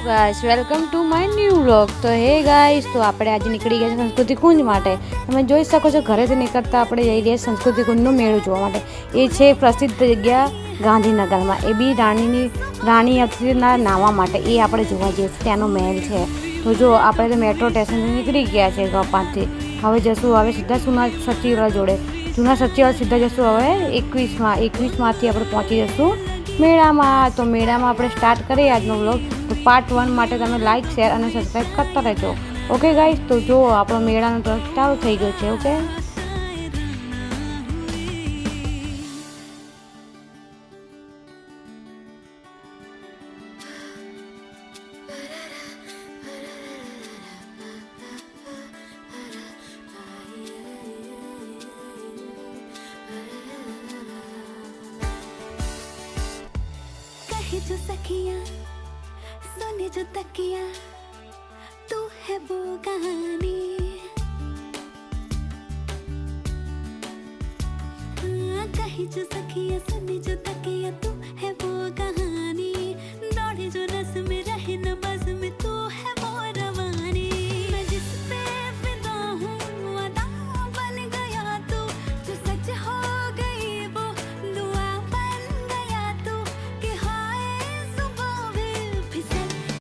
Guys welcome to my new vlog. તો હે guys, તો આપણે આજે નીકળી ગયા છે સંસ્કૃતિ કુંજ માટે। તમે જોઈ શકો છો ઘરેથી નીકળતા આપણે જઈ રહ્યા સંસ્કૃતિ કુંજનો મેળો જોવા માટે। એ છે પ્રસિદ્ધ જગ્યા ગાંધીનગરમાં। એ બી રાણી અક્ષરીના નાવા માટે એ આપણે જોવા જઈએ છીએ, ત્યાંનો મહેલ છે। તો જો આપણે તો મેટ્રો સ્ટેશનથી નીકળી ગયા છે ગોપાલથી। હવે જશું હવે સીધા જૂના સચિવાલય જોડે, જૂના સચિવાલય સીધા જશું હવે 21માંથી આપણે પહોંચી જશું મેળામાં। તો મેળામાં આપણે સ્ટાર્ટ કરીએ આજનો વ્લોગ। તો પાર્ટ 1 માટે તમે લાઇક શેર અને સબસ્ક્રાઈબ કરતા રહેજો। ઓકે ગાઈસ, તો જો આપણો મેળાનો ટ્રક ચાલુ થઈ ગયો છે। ઓકે, जो सखियाँ सोने जो तकिया तू है वो कहानी। हाँ, कहीं जो सखियाँ सोने जो तकिया तू है वो कहानी। दौड़े जो रस में